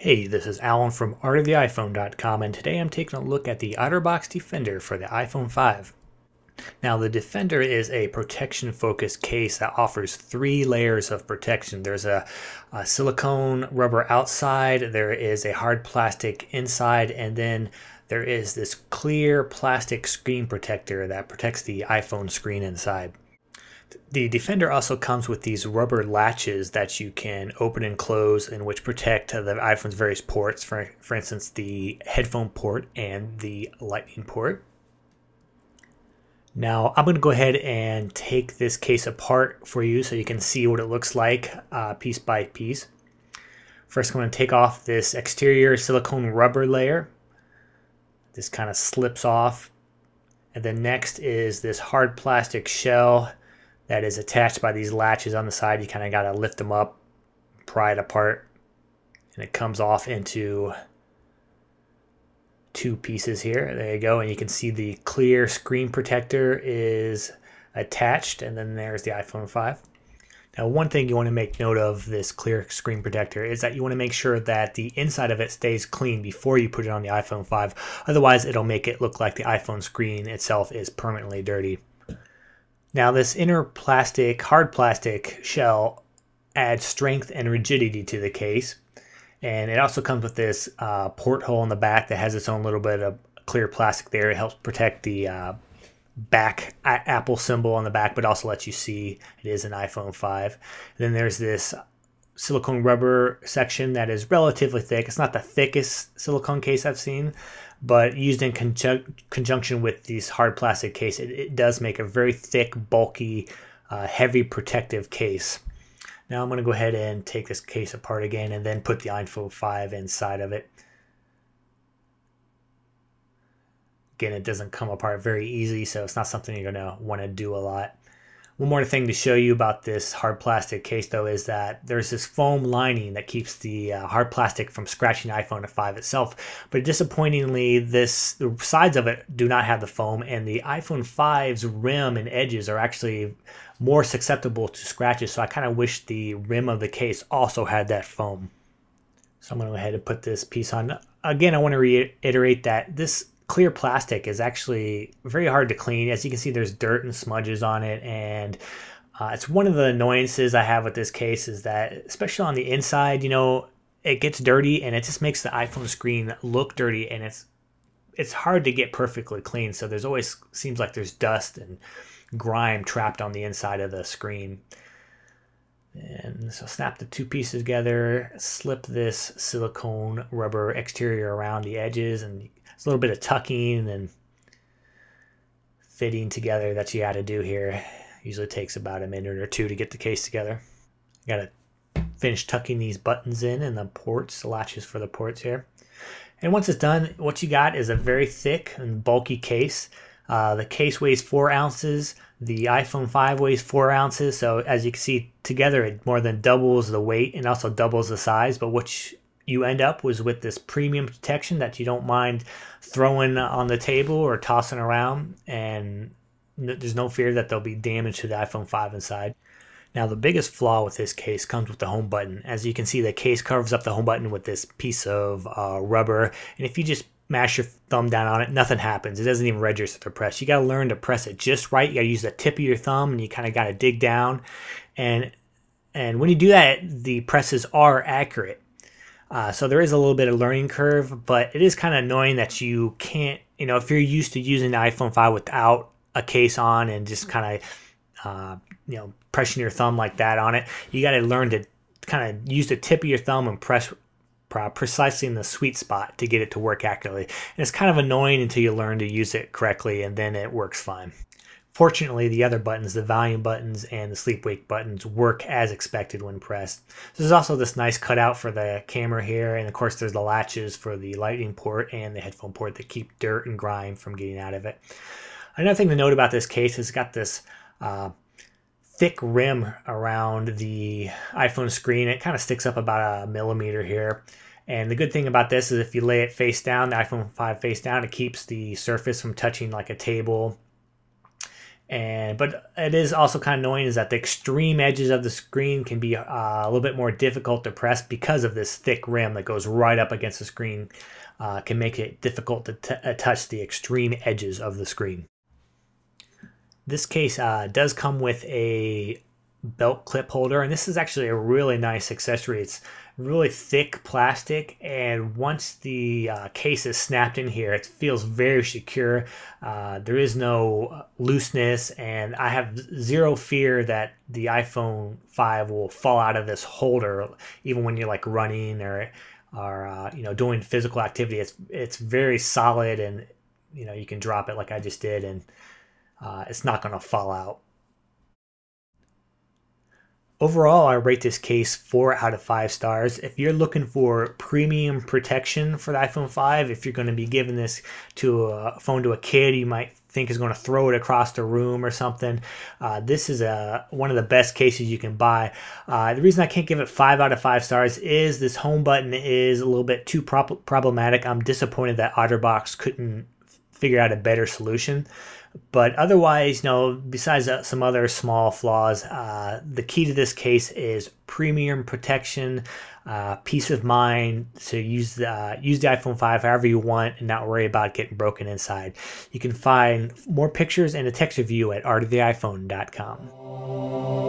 Hey, this is Alan from artoftheiphone.com, and today I'm taking a look at the Otterbox Defender for the iPhone 5. Now, the Defender is a protection-focused case that offers 3 layers of protection. There's a silicone rubber outside, there is a hard plastic inside, and then there is this clear plastic screen protector that protects the iPhone screen inside. The Defender also comes with these rubber latches that you can open and close, and which protect the iPhone's various ports, for instance, the headphone port and the lightning port. Now, I'm going to go ahead and take this case apart for you so you can see what it looks like piece by piece. First, I'm going to take off this exterior silicone rubber layer. This kind of slips off. And then next is this hard plastic shell that is attached by these latches on the side. You kind of got to lift them up, pry it apart, and it comes off into 2 pieces here. There you go, and you can see the clear screen protector is attached, and then there's the iPhone 5. Now, one thing you want to make note of this clear screen protector is that you want to make sure that the inside of it stays clean before you put it on the iPhone 5. Otherwise, it'll make it look like the iPhone screen itself is permanently dirty. Now, this inner hard plastic shell adds strength and rigidity to the case. And it also comes with this porthole in the back that has its own little bit of clear plastic there. It helps protect the back Apple symbol on the back, but also lets you see it is an iPhone 5. And then there's this silicone rubber section that is relatively thick. It's not the thickest silicone case I've seen, but used in conjunction with these hard plastic case, it does make a very thick, bulky, heavy protective case. Now I'm going to go ahead and take this case apart again and then put the iPhone 5 inside of it. Again, it doesn't come apart very easy, so it's not something you're going to want to do a lot. One more thing to show you about this hard plastic case, though, is that there's this foam lining that keeps the hard plastic from scratching the iPhone 5 itself. But disappointingly, the sides of it do not have the foam, and the iPhone 5's rim and edges are actually more susceptible to scratches. So I kind of wish the rim of the case also had that foam. So I'm going to go ahead and put this piece on. Again, I want to reiterate that this clear plastic is actually very hard to clean. As you can see, there's dirt and smudges on it, and it's one of the annoyances I have with this case is that, especially on the inside, you know, it gets dirty and it just makes the iPhone screen look dirty, and it's hard to get perfectly clean. So there's always seems like there's dust and grime trapped on the inside of the screen. And so snap the 2 pieces together, slip this silicone rubber exterior around the edges, and it's a little bit of tucking and fitting together that you got to do here. Usually takes about a minute or 2 to get the case together. You got to finish tucking these buttons in and the ports, the latches for the ports here. And once it's done, what you got is a very thick and bulky case. The case weighs 4 ounces. The iPhone 5 weighs 4 ounces. So as you can see, together it more than doubles the weight and also doubles the size. But what you end up with this premium protection that you don't mind throwing on the table or tossing around. And there's no fear that there'll be damage to the iPhone 5 inside. Now, the biggest flaw with this case comes with the home button. As you can see, the case covers up the home button with this piece of rubber. And if you just mash your thumb down on it, nothing happens. It doesn't even register to press. You got to learn to press it just right. You got to use the tip of your thumb, and you kind of got to dig down. And when you do that, the presses are accurate. So there is a little bit of learning curve, but it is kind of annoying that you can't, you know, if you're used to using the iPhone 5 without a case on and just kind of, you know, pressing your thumb like that on it, you got to learn to kind of use the tip of your thumb and press precisely in the sweet spot to get it to work accurately. And it's kind of annoying until you learn to use it correctly, and then it works fine. Fortunately, the other buttons, the volume buttons and the sleep wake buttons, work as expected when pressed. There's also this nice cutout for the camera here, and of course there's the latches for the lightning port and the headphone port that keep dirt and grime from getting out of it. Another thing to note about this case is it's got this thick rim around the iPhone screen. It kind of sticks up about 1 millimeter here. And the good thing about this is if you lay it face down, the iPhone 5 face down, it keeps the surface from touching like a table. But it is also kind of annoying is that the extreme edges of the screen can be a little bit more difficult to press because of this thick rim that goes right up against the screen. Can make it difficult to touch the extreme edges of the screen. This case does come with a belt clip holder, and this is actually a really nice accessory. It's really thick plastic, and once the case is snapped in here, it feels very secure. There is no looseness, and I have zero fear that the iPhone 5 will fall out of this holder even when you're like running or doing physical activity. It's very solid, and you can drop it like I just did, and it's not going to fall out. Overall, I rate this case 4 out of 5 stars. If you're looking for premium protection for the iPhone 5, if you're going to be giving this to a phone to a kid you might think is going to throw it across the room or something, this is one of the best cases you can buy. The reason I can't give it 5 out of 5 stars is this home button is a little bit too problematic. I'm disappointed that Otterbox couldn't figure out a better solution. But otherwise, besides some other small flaws, the key to this case is premium protection, peace of mind to use the iPhone 5 however you want and not worry about getting broken inside. You can find more pictures and a text review at artoftheiphone.com.